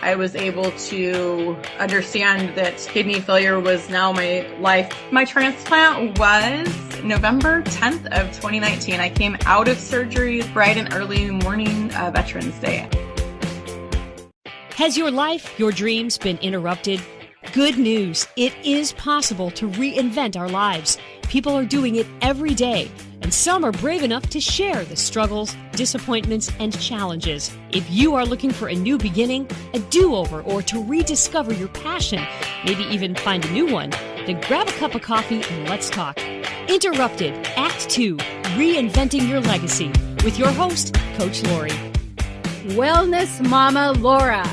I was able to understand that kidney failure was now my life. My transplant was November 10th of 2019. I came out of surgery bright and early morning, Veterans Day. Has your life, your dreams been interrupted? Good news. It is possible to reinvent our lives. People are doing it every day, and some are brave enough to share the struggles, disappointments, and challenges. If you are looking for a new beginning, a do-over, or to rediscover your passion, maybe even find a new one, then grab a cup of coffee and let's talk. Interrupted, Act 2, Reinventing Your Legacy, with your host, Coach Lori. Wellness Mama Laura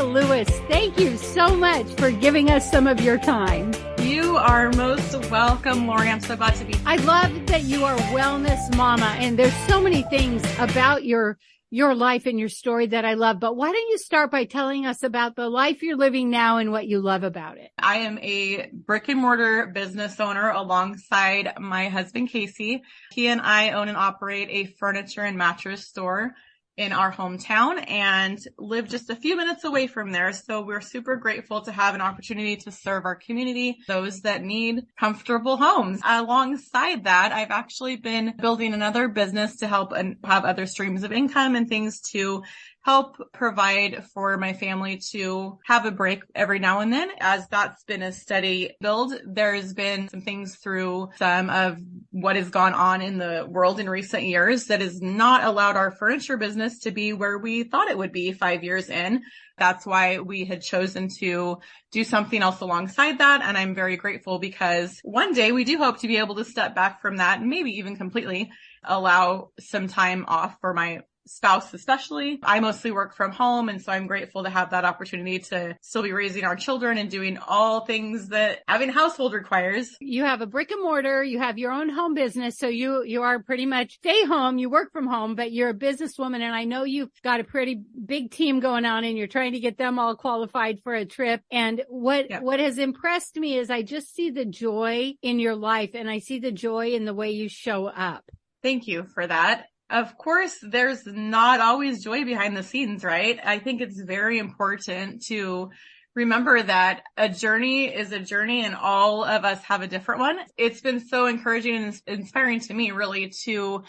Lewis, thank you so much for giving us some of your time. You are most welcome, Lori. I'm so glad to be here. I love that you are Wellness Mama, and there's so many things about your life and your story that I love. But why don't you start by telling us about the life you're living now and what you love about it? I am a brick and mortar business owner alongside my husband, Casey. He and I own and operate a furniture and mattress store in our hometown and live just a few minutes away from there. So we're super grateful to have an opportunity to serve our community, those that need comfortable homes. Alongside that, I've actually been building another business to help and have other streams of income and things to help provide for my family to have a break every now and then. As that's been a steady build, there's been some things through some of what has gone on in the world in recent years that has not allowed our furniture business to be where we thought it would be 5 years in. That's why we had chosen to do something else alongside that. And I'm very grateful because one day we do hope to be able to step back from that and maybe even completely allow some time off for my spouse especially. I mostly work from home, and so I'm grateful to have that opportunity to still be raising our children and doing all things that having a household requires. You have a brick and mortar, you have your own home business, so you are pretty much stay home, you work from home, but you're a businesswoman, and I know you've got a pretty big team going on and you're trying to get them all qualified for a trip. And what has impressed me is I just see the joy in your life, and I see the joy in the way you show up. Thank you for that. Of course, there's not always joy behind the scenes, right? I think it's very important to remember that a journey is a journey and all of us have a different one. It's been so encouraging and inspiring to me really to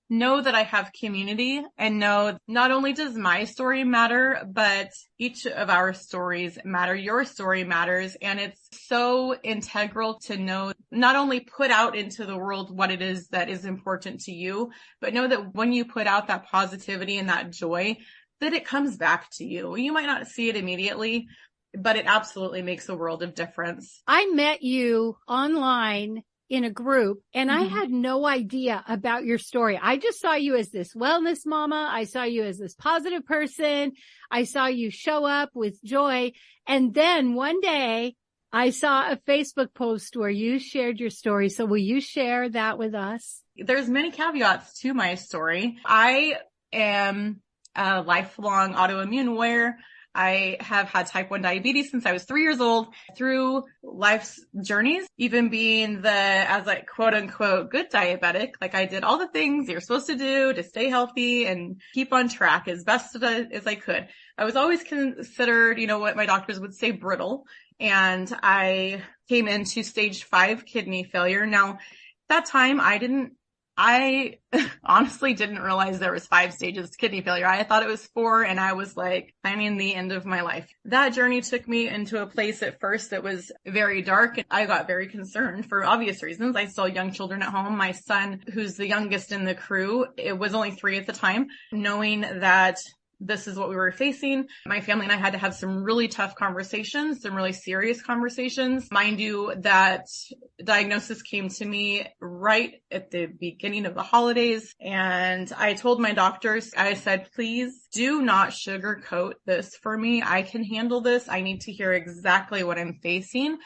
know that I have community and know not only does my story matter, but each of our stories matter. Your story matters. And it's so integral to know, not only put out into the world what it is that is important to you, but know that when you put out that positivity and that joy, that it comes back to you. You might not see it immediately, but it absolutely makes a world of difference. I met you online in a group, and I had no idea about your story. I just saw you as this wellness mama. I saw you as this positive person. I saw you show up with joy. And then one day I saw a Facebook post where you shared your story. So will you share that with us? There's many caveats to my story. I am a lifelong autoimmune warrior. I have had type 1 diabetes since I was 3 years old. Through life's journeys, even being as like quote unquote good diabetic, like I did all the things you're supposed to do to stay healthy and keep on track as best as I could. I was always considered, what my doctors would say, brittle. And I came into stage 5 kidney failure. Now, that time I honestly didn't realize there was 5 stages to kidney failure. I thought it was 4, and I was like planning the end of my life. That journey took me into a place at first that was very dark, and I got very concerned for obvious reasons. I saw young children at home. My son, who's the youngest in the crew, it was only 3 at the time, knowing that this is what we were facing. My family and I had to have some really tough conversations, some really serious conversations. Mind you, that diagnosis came to me right at the beginning of the holidays. And I told my doctors, I said, please do not sugarcoat this for me. I can handle this. I need to hear exactly what I'm facing,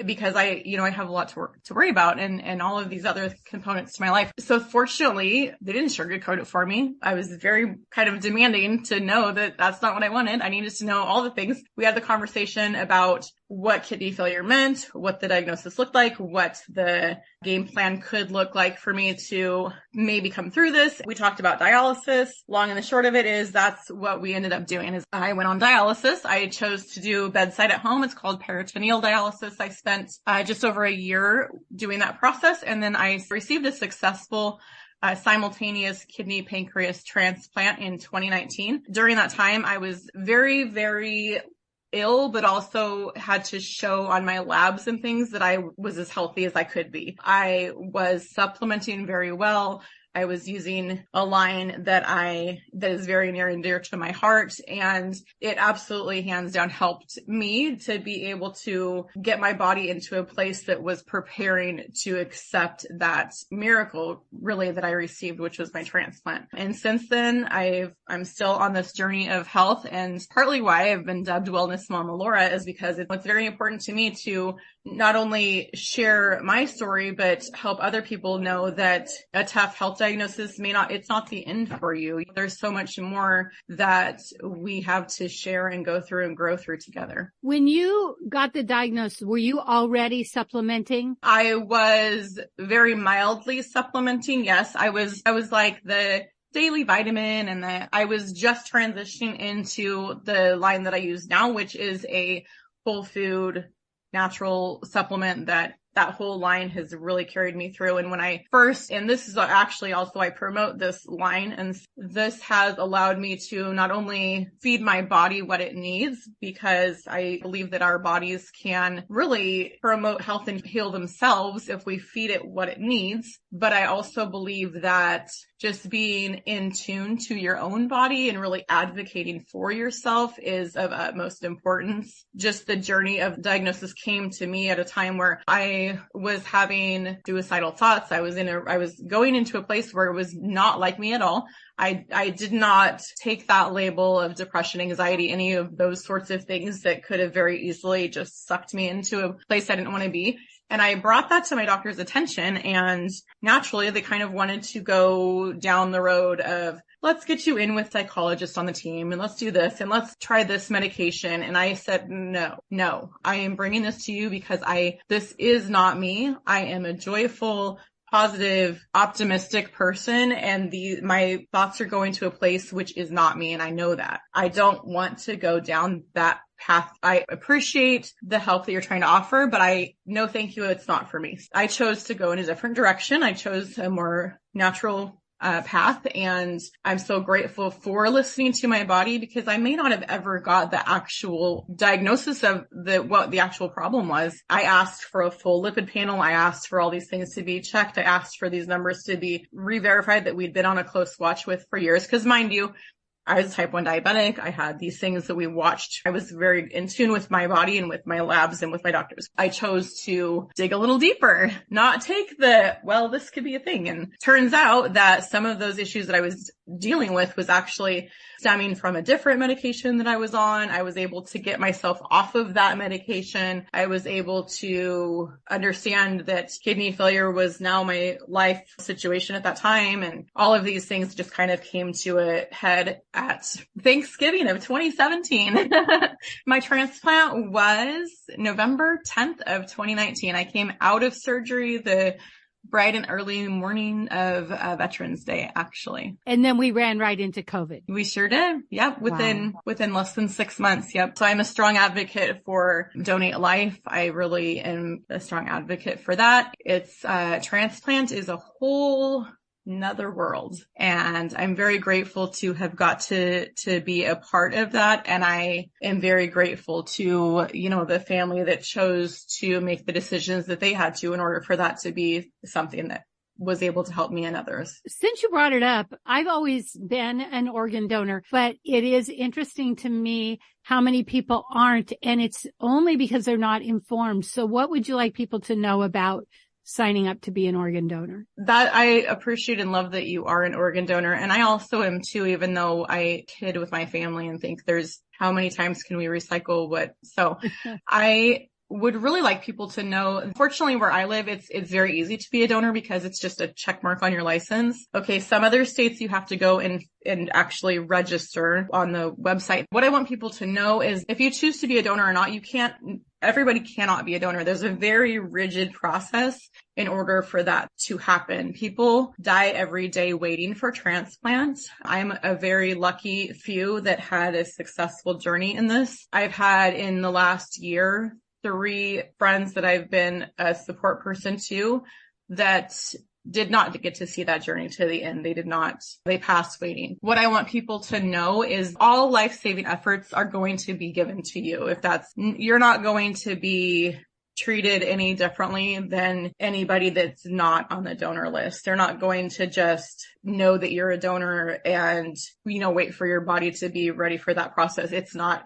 because I have a lot to worry about and all of these other components to my life. So fortunately, they didn't sugarcoat it for me. I was very kind of demanding to know that that's not what I wanted. I needed to know all the things. We had the conversation about what kidney failure meant, what the diagnosis looked like, what the game plan could look like for me to maybe come through this. We talked about dialysis. Long and the short of it is that's what we ended up doing is I went on dialysis. I chose to do bedside at home. It's called peritoneal dialysis. I spent just over a year doing that process. And then I received a successful simultaneous kidney pancreas transplant in 2019. During that time, I was very, very ill, but also had to show on my labs and things that I was as healthy as I could be. I was supplementing very well. I was using a line that is very near and dear to my heart. And it absolutely hands down helped me to be able to get my body into a place that was preparing to accept that miracle really that I received, which was my transplant. And since then, I'm still on this journey of health, and partly why I've been dubbed Wellness Momma Laura is because it's very important to me to not only share my story, but help other people know that a tough health diagnosis it's not the end for you. There's so much more that we have to share and go through and grow through together. When you got the diagnosis, were you already supplementing? I was very mildly supplementing. Yes, I was like the daily vitamin, and I was just transitioning into the line that I use now, which is a whole food natural supplement that whole line has really carried me through. And and this is actually also, I promote this line, and this has allowed me to not only feed my body what it needs, because I believe that our bodies can really promote health and heal themselves if we feed it what it needs. But I also believe that just being in tune to your own body and really advocating for yourself is of utmost importance. Just the journey of diagnosis came to me at a time where I was having suicidal thoughts. I was going into a place where it was not like me at all. I did not take that label of depression, anxiety, any of those sorts of things that could have very easily just sucked me into a place I didn't want to be. And I brought that to my doctor's attention, and naturally they kind of wanted to go down the road of, let's get you in with psychologists on the team, and let's do this, and let's try this medication. And I said, no, I am bringing this to you because this is not me. I am a joyful, positive, optimistic person, and my thoughts are going to a place which is not me, and I know that. I don't want to go down that path. I appreciate the help that you're trying to offer, but no thank you, it's not for me. I chose to go in a different direction. I chose a more natural path, and I'm so grateful for listening to my body, because I may not have ever got the actual diagnosis of what the actual problem was. I asked for a full lipid panel. I asked for all these things to be checked. I asked for these numbers to be re-verified that we'd been on a close watch with for years. Because mind you, I was type 1 diabetic. I had these things that we watched. I was very in tune with my body and with my labs and with my doctors. I chose to dig a little deeper, not take this could be a thing. And turns out that some of those issues that I was dealing with was actually stemming from a different medication that I was on. I was able to get myself off of that medication. I was able to understand that kidney failure was now my life situation at that time. And all of these things just kind of came to a head at Thanksgiving of 2017. My transplant was November 10th of 2019. I came out of surgery the bright and early morning of Veterans Day, actually. And then we ran right into COVID. We sure did. Yep. Within less than 6 months. Yep. So I'm a strong advocate for Donate Life. I really am a strong advocate for that. Transplant is a whole another world. And I'm very grateful to have got to be a part of that. And I am very grateful to, the family that chose to make the decisions that they had to in order for that to be something that was able to help me and others. Since you brought it up, I've always been an organ donor, but it is interesting to me how many people aren't, and it's only because they're not informed. So what would you like people to know about signing up to be an organ donor? That I appreciate and love that you are an organ donor. And I also am too, even though I kid with my family and think how many times can we recycle what? So I would really like people to know, unfortunately where I live, it's very easy to be a donor because it's just a check mark on your license. Okay. Some other states you have to go and actually register on the website. What I want people to know is if you choose to be a donor or not, you can't everybody cannot be a donor. There's a very rigid process in order for that to happen. People die every day waiting for transplant. I'm a very lucky few that had a successful journey in this. I've had in the last year 3 friends that I've been a support person to that did not get to see that journey to the end. They passed waiting. What I want people to know is all life-saving efforts are going to be given to you. You're not going to be treated any differently than anybody that's not on the donor list. They're not going to just know that you're a donor and, wait for your body to be ready for that process. That's not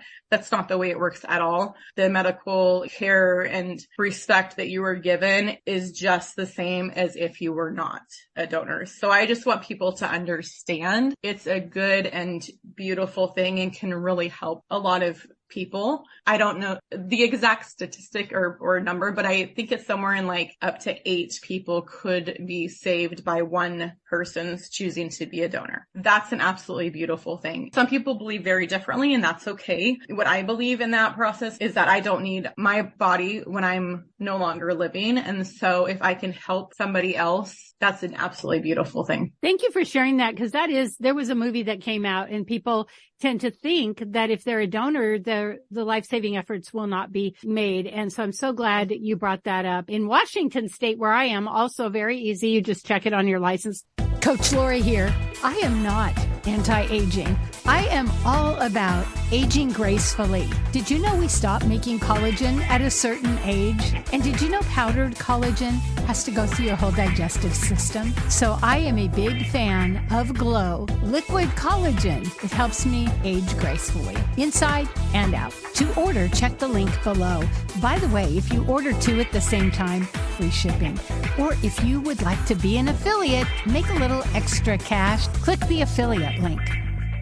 the way it works at all. The medical care and respect that you were given is just the same as if you were not a donor. So I just want people to understand it's a good and beautiful thing and can really help a lot of people. I don't know the exact statistic or number, but I think it's somewhere in like up to 8 people could be saved by one person's choosing to be a donor. That's an absolutely beautiful thing. Some people believe very differently, and that's okay. What I believe in that process is that I don't need my body when I'm no longer living. And so if I can help somebody else, that's an absolutely beautiful thing. Thank you for sharing that, because there was a movie that came out and people tend to think that if they're a donor, the life-saving efforts will not be made. And so I'm so glad that you brought that up. In Washington State, where I am, also very easy. You just check it on your license. Coach Lori here. I am not anti-aging. I am all about aging gracefully. Did you know we stop making collagen at a certain age? And did you know powdered collagen has to go through your whole digestive system? So I am a big fan of Glow Liquid Collagen. It helps me age gracefully, inside and out. To order, check the link below. By the way, if you order 2 at the same time, free shipping. Or if you would like to be an affiliate, make a little extra cash, click the affiliate link.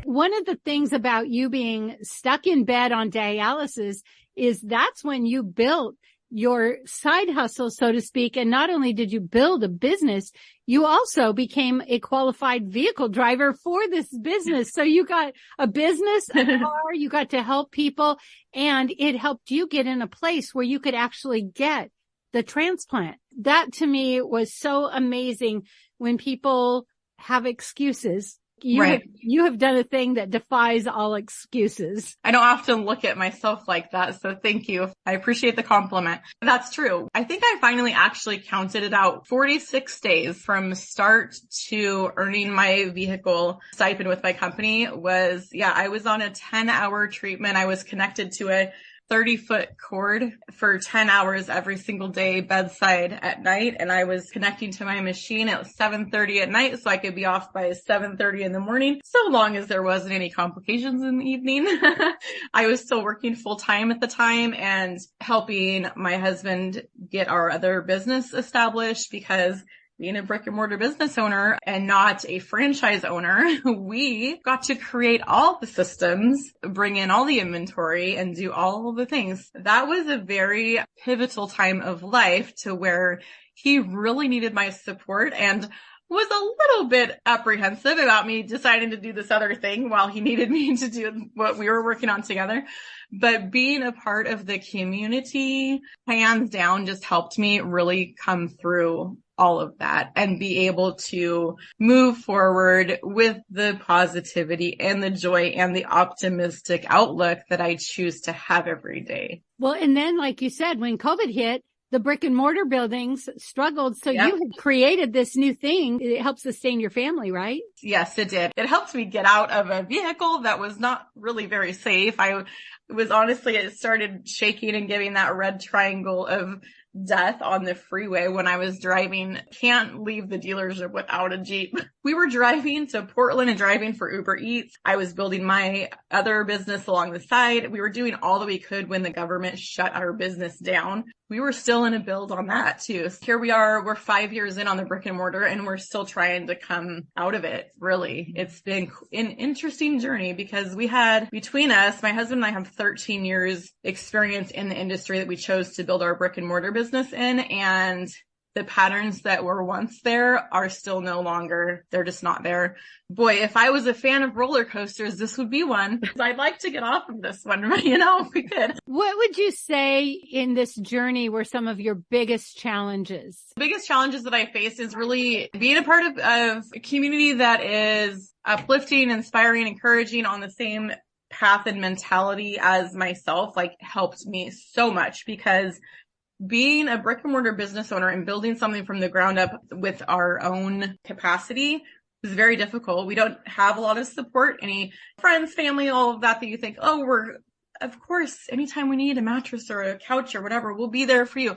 One of the things about you being stuck in bed on dialysis is that's when you built your side hustle, so to speak. And not only did you build a business, you also became a qualified vehicle driver for this business. So you got a business, a car, you got to help people, and it helped you get in a place where you could actually get the transplant. That to me was so amazing. When people have excuses, you have done a thing that defies all excuses. I don't often look at myself like that, so thank you. I appreciate the compliment. That's true. I think I finally actually counted it out. 46 days from start to earning my vehicle stipend with my company I was on a 10-hour treatment. I was connected to a 30-foot cord for 10 hours every single day, bedside at night. And I was connecting to my machine at 7:30 at night so I could be off by 7:30 in the morning, so long as there wasn't any complications in the evening. I was still working full time at the time and helping my husband get our other business established, because being a brick and mortar business owner and not a franchise owner, we got to create all the systems, bring in all the inventory, and do all the things. That was a very pivotal time of life to where he really needed my support and was a little bit apprehensive about me deciding to do this other thing while he needed me to do what we were working on together. But being a part of the community, hands down, just helped me really come through all of that and be able to move forward with the positivity and the joy and the optimistic outlook that I choose to have every day. Well, and then, like you said, when COVID hit, the brick and mortar buildings struggled. So you had created this new thing. It helps sustain your family, right? Yes, it did. It helped me get out of a vehicle that was not really very safe. It started shaking and giving that red triangle of death on the freeway when I was driving. Can't leave the dealership without a Jeep. We were driving to Portland and driving for Uber Eats. I was building my other business along the side. We were doing all that we could when the government shut our business down. We were still in a build on that too. So here we are, we're 5 years in on the brick and mortar, and we're still trying to come out of it. Really, it's been an interesting journey because we had, between us, my husband and I have 13 years experience in the industry that we chose to build our brick and mortar business in. And the patterns that were once there are still no longer. They're just not there. Boy, if I was a fan of roller coasters, this would be one. I'd like to get off of this one, but if we could. What would you say in this journey were some of your biggest challenges? The biggest challenges that I faced is really being a part of a community that is uplifting, inspiring, encouraging on the same path and mentality as myself, helped me so much, because being a brick and mortar business owner and building something from the ground up with our own capacity is very difficult. We don't have a lot of support, any friends, family, all of that you think, of course, anytime we need a mattress or a couch or whatever, we'll be there for you.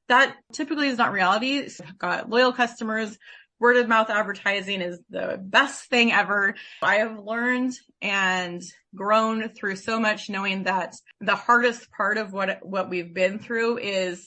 That typically is not reality. So I've got loyal customers. Word of mouth advertising is the best thing ever. I have learned and grown through so much, knowing that the hardest part of what we've been through is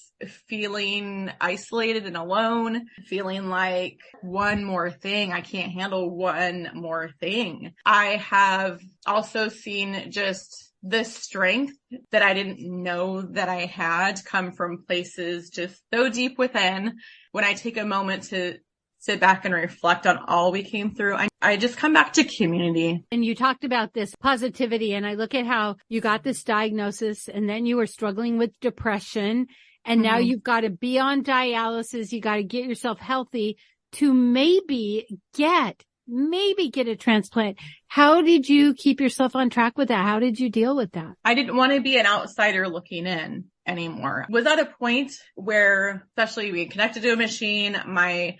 feeling isolated and alone, feeling like one more thing. I can't handle one more thing. I have also seen just the strength that I didn't know that I had come from places just so deep within. When I take a moment to sit back and reflect on all we came through, I just come back to community. And you talked about this positivity, and I look at how you got this diagnosis, and then you were struggling with depression, and now you've got to be on dialysis. You got to get yourself healthy to maybe get a transplant. How did you keep yourself on track with that? How did you deal with that? I didn't want to be an outsider looking in anymore. Was at a point where, especially being connected to a machine, my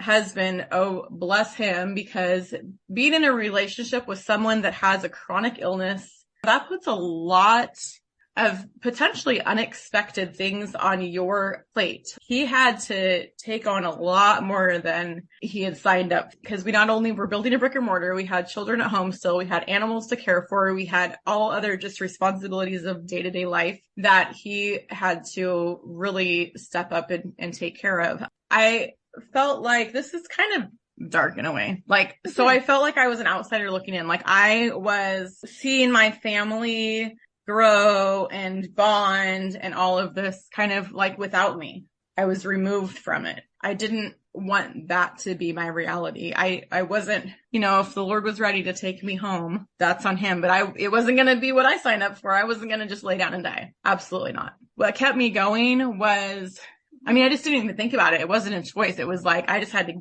husband, oh, bless him, because being in a relationship with someone that has a chronic illness, that puts a lot of potentially unexpected things on your plate. He had to take on a lot more than he had signed up, because we not only were building a brick and mortar, we had children at home still, we had animals to care for, we had all other just responsibilities of day-to-day life that he had to really step up and take care of. I felt like this is kind of dark in a way. So I felt like I was an outsider looking in. I was seeing my family grow and bond and all of this kind of without me. I was removed from it. I didn't want that to be my reality. I wasn't, if the Lord was ready to take me home, that's on him, but it wasn't going to be what I signed up for. I wasn't going to just lay down and die. Absolutely not. What kept me going was, I just didn't even think about it. It wasn't a choice. It was I just had to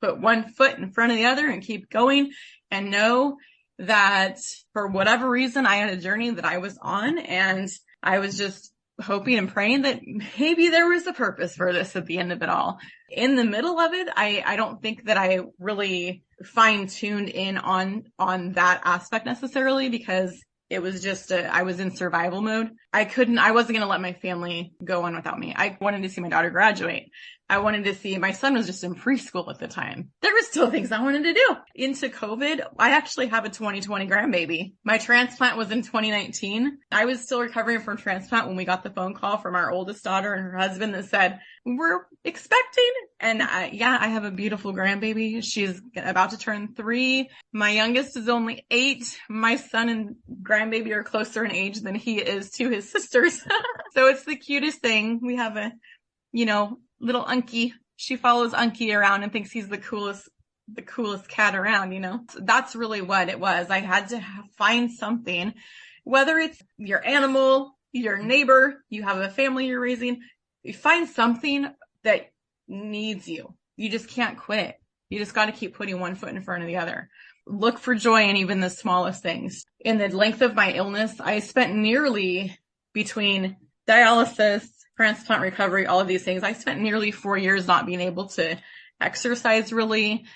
put one foot in front of the other and keep going and know that for whatever reason, I had a journey that I was on, and I was just hoping and praying that maybe there was a purpose for this at the end of it all. In the middle of it, I don't think that I really fine-tuned in on that aspect necessarily, because it was just I was in survival mode. I wasn't going to let my family go on without me. I wanted to see my daughter graduate. I wanted to see, my son was just in preschool at the time. There were still things I wanted to do. Into COVID, I actually have a 2020 grandbaby. My transplant was in 2019. I was still recovering from transplant when we got the phone call from our oldest daughter and her husband that said, we're expecting. And I have a beautiful grandbaby. She's about to turn 3. My youngest is only 8. My son and grandbaby are closer in age than he is to his sisters. So it's the cutest thing. We have a, little Unky. She follows Unky around and thinks he's the coolest cat around, So that's really what it was. I had to find something, whether it's your animal, your neighbor, you have a family you're raising, you find something that needs you. You just can't quit. You just got to keep putting one foot in front of the other. Look for joy in even the smallest things. In the length of my illness, I spent nearly, between dialysis, transplant recovery, all of these things, I spent nearly 4 years not being able to exercise really.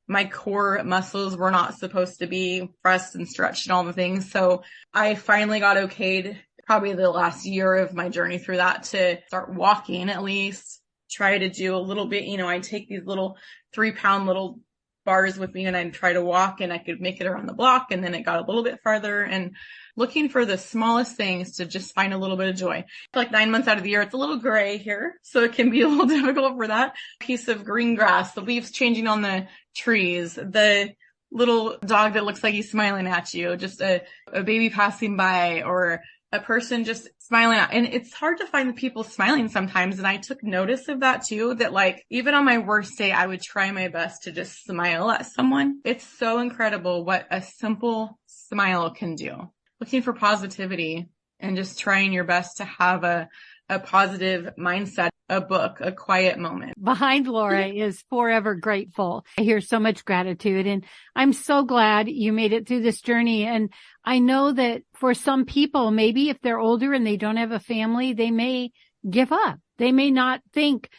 My core muscles were not supposed to be pressed and stretched and all the things. So I finally got okayed, probably the last year of my journey through that, to start walking at least, try to do a little bit. I'd take these little 3-pound little bars with me and I'd try to walk, and I could make it around the block. And then it got a little bit farther, and looking for the smallest things to just find a little bit of joy. 9 months out of the year, it's a little gray here, so it can be a little difficult for that. Piece of green grass, the leaves changing on the trees, the little dog that looks like he's smiling at you, just a baby passing by, or a person just smiling out. And it's hard to find the people smiling sometimes. And I took notice of that too, that like, even on my worst day, I would try my best to just smile at someone. It's so incredible what a simple smile can do. Looking for positivity and just trying your best to have a positive mindset, a book, a quiet moment. Behind Laura is forever grateful. I hear so much gratitude, and I'm so glad you made it through this journey. And I know that for some people, maybe if they're older and they don't have a family, they may give up. They may not think,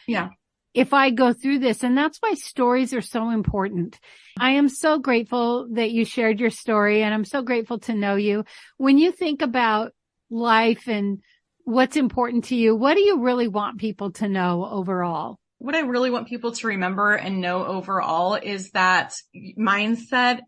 if I go through this. And that's why stories are so important. I am so grateful that you shared your story, and I'm so grateful to know you. When you think about life and what's important to you, what do you really want people to know overall? What I really want people to remember and know overall is that mindset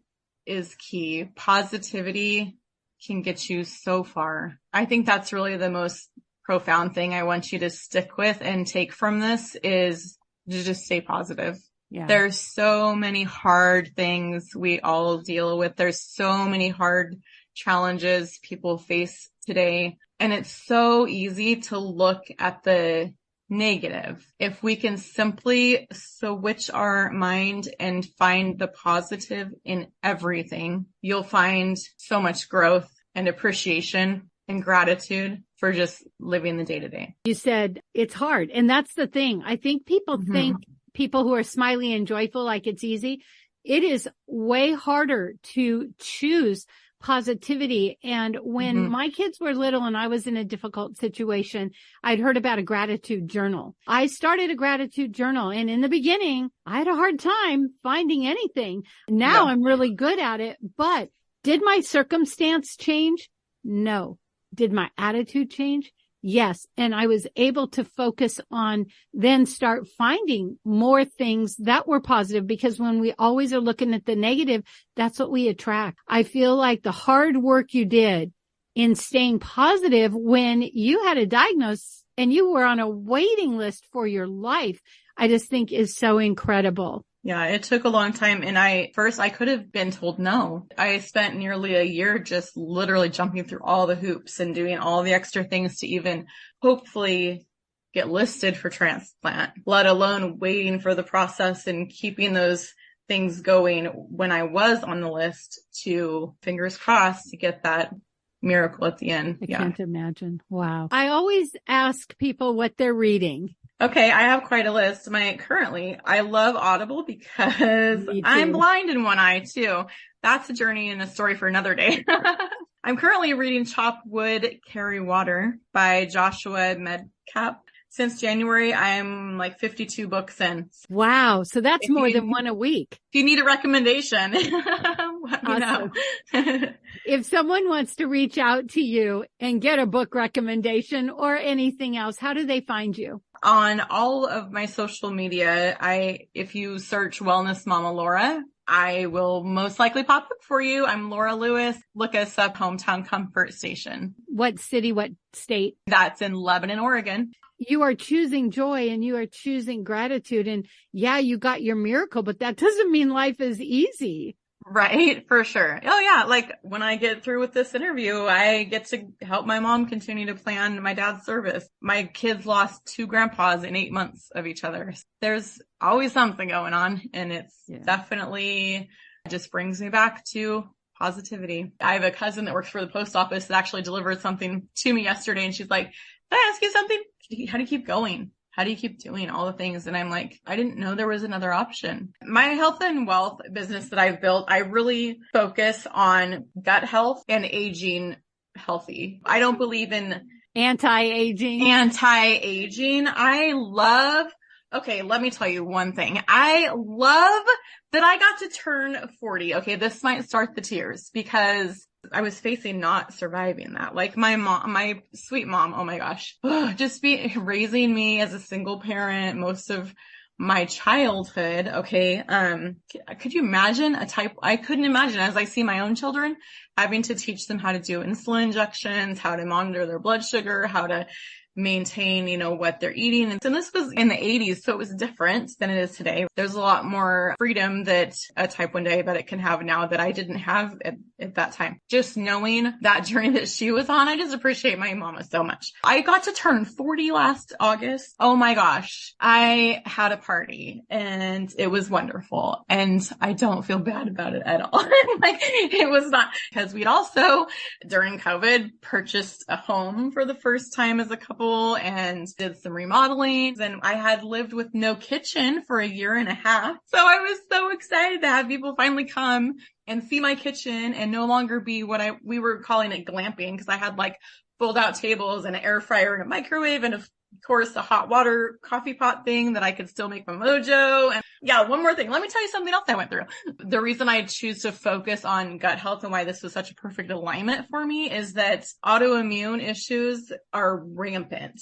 is key. Positivity can get you so far. I think that's really the most profound thing I want you to stick with and take from this is to just stay positive. Yeah. There's so many hard things we all deal with. There's so many hard challenges people face today. And it's so easy to look at the negative. If we can simply switch our mind and find the positive in everything, you'll find so much growth and appreciation and gratitude for just living the day to day. You said it's hard. And that's the thing. I think people think people who are smiley and joyful, like it's easy. It is way harder to choose positivity. And when my kids were little and I was in a difficult situation, I'd heard about a gratitude journal. I started a gratitude journal, and in the beginning, I had a hard time finding anything. Now I'm really good at it. But did my circumstance change? No. Did my attitude change? Yes. And I was able to focus on then start finding more things that were positive, because when we always are looking at the negative, that's what we attract. I feel like the hard work you did in staying positive when you had a diagnosis and you were on a waiting list for your life, I just think is so incredible. Yeah, it took a long time. And I could have been told no. I spent nearly a year just literally jumping through all the hoops and doing all the extra things to even hopefully get listed for transplant, let alone waiting for the process and keeping those things going when I was on the list to, fingers crossed, to get that miracle at the end. I can't imagine. Wow. I always ask people what they're reading. Okay, I have quite a list. I love Audible because I'm blind in one eye too. That's a journey and a story for another day. I'm currently reading Chop Wood, Carry Water by Joshua Medcap. Since January, I'm like 52 books in. Wow. So that's more than one a week. If you need a recommendation, let me know. If someone wants to reach out to you and get a book recommendation or anything else, how do they find you? On all of my social media, if you search Wellness Momma Laura, I will most likely pop up for you. I'm Laura Lewis. Look us up, Hometown Comfort Station. What city, what state? That's in Lebanon, Oregon. You are choosing joy and you are choosing gratitude. And yeah, you got your miracle, but that doesn't mean life is easy. Right, for sure. Oh yeah, like when I get through with this interview, I get to help my mom continue to plan my dad's service. My kids lost 2 grandpas in 8 months of each other. There's always something going on, and it's definitely just brings me back to positivity. I have a cousin that works for the post office that actually delivered something to me yesterday, and she's like, "Can I ask you something? How do you keep going? How do you keep doing all the things?" And I'm like, I didn't know there was another option. My health and wealth business that I've built, I really focus on gut health and aging healthy. I don't believe in anti-aging. Okay, let me tell you one thing. I love that I got to turn 40. Okay, this might start the tears because I was facing not surviving that. Like my mom, my sweet mom, oh my gosh, just raising me as a single parent most of my childhood. Okay. Could you imagine I couldn't imagine, as I see my own children, having to teach them how to do insulin injections, how to monitor their blood sugar, how to maintain, what they're eating. And this was in the 80s, so it was different than it is today. There's a lot more freedom that a type 1 diabetic can have now that I didn't have at that time. Just knowing that journey that she was on, I just appreciate my mama so much. I got to turn 40 last August. Oh my gosh. I had a party and it was wonderful. And I don't feel bad about it at all. It was not, because we'd also, during COVID, purchased a home for the first time as a couple and did some remodeling. And I had lived with no kitchen for a year and a half. So I was so excited to have people finally come and see my kitchen and no longer be we were calling it glamping, because I had fold out tables and an air fryer and a microwave and of course a hot water coffee pot thing that I could still make my mojo. And yeah, one more thing. Let me tell you something else I went through. The reason I choose to focus on gut health and why this was such a perfect alignment for me is that autoimmune issues are rampant.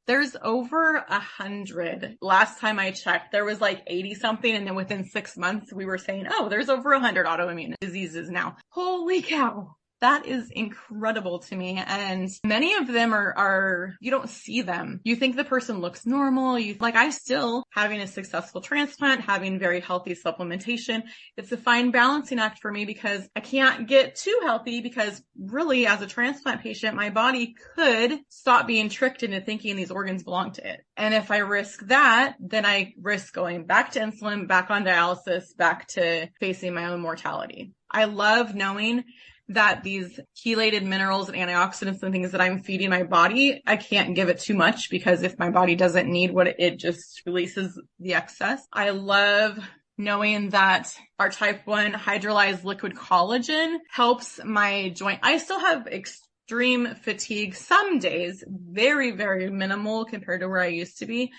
There's over 100. Last time I checked, there was 80 something. And then within 6 months, we were saying, oh, there's over 100 autoimmune diseases now. Holy cow. That is incredible to me. And many of them are, you don't see them. You think the person looks normal. I still having a successful transplant, having very healthy supplementation. It's a fine balancing act for me because I can't get too healthy because really as a transplant patient, my body could stop being tricked into thinking these organs belong to it. And if I risk that, then I risk going back to insulin, back on dialysis, back to facing my own mortality. I love knowing that these chelated minerals and antioxidants and things that I'm feeding my body, I can't give it too much because if my body doesn't need what it just releases the excess. I love knowing that our type 1 hydrolyzed liquid collagen helps my joint. I still have extreme fatigue some days, very, very minimal compared to where I used to be.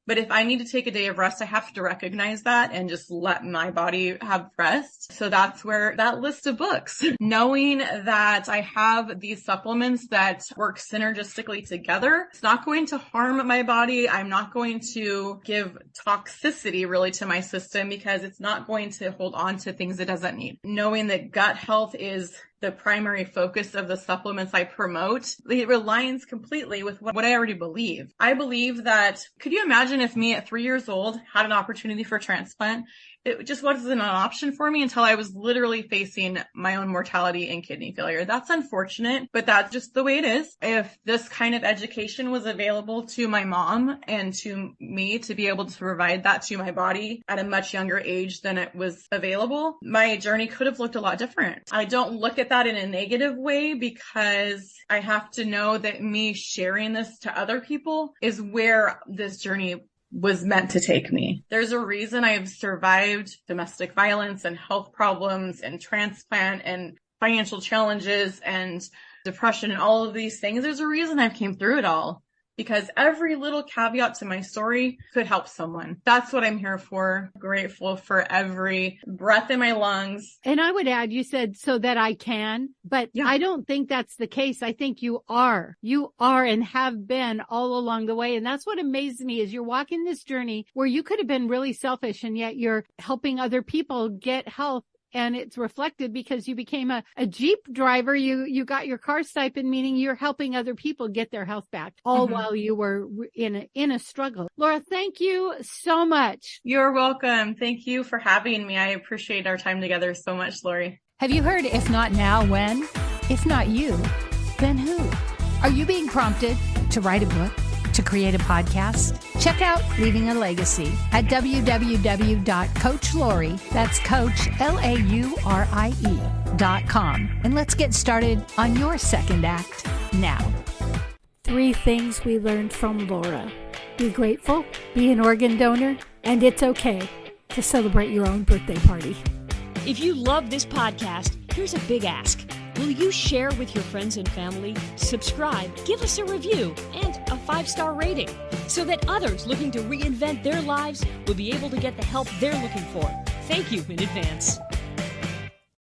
But if I need to take a day of rest, I have to recognize that and just let my body have rest. So that's where that list of books, knowing that I have these supplements that work synergistically together, it's not going to harm my body. I'm not going to give toxicity really to my system because it's not going to hold on to things it doesn't need. Knowing that gut health is the primary focus of the supplements I promote, it aligns completely with what I already believe. I believe that, could you imagine if me at 3 years old had an opportunity for transplant? It just wasn't an option for me until I was literally facing my own mortality and kidney failure. That's unfortunate, but that's just the way it is. If this kind of education was available to my mom and to me to be able to provide that to my body at a much younger age than it was available, my journey could have looked a lot different. I don't look at that in a negative way because I have to know that me sharing this to other people is where this journey was meant to take me. There's a reason I've survived domestic violence and health problems and transplant and financial challenges and depression and all of these things. There's a reason I've came through it all. Because every little caveat to my story could help someone. That's what I'm here for. Grateful for every breath in my lungs. And I would add, you said so that I can, but yeah. I don't think that's the case. I think you are and have been all along the way. And that's what amazed me is you're walking this journey where you could have been really selfish and yet you're helping other people get health. And it's reflected because you became a Jeep driver. You got your car stipend, meaning you're helping other people get their health back, all while you were in a struggle. Laura, thank you so much. You're welcome. Thank you for having me. I appreciate our time together so much, Lori. Have you heard if not now, when? If not you, then who? Are you being prompted to write a book? To create a podcast? Check out Leaving a Legacy at www.coachlaurie, that's Coach LAURIE.com. And let's get started on your second act now. 3 things we learned from Laura. Be grateful, be an organ donor, and it's okay to celebrate your own birthday party. If you love this podcast, here's a big ask. Will you share with your friends and family, subscribe, give us a review, and a 5-star rating so that others looking to reinvent their lives will be able to get the help they're looking for? Thank you in advance.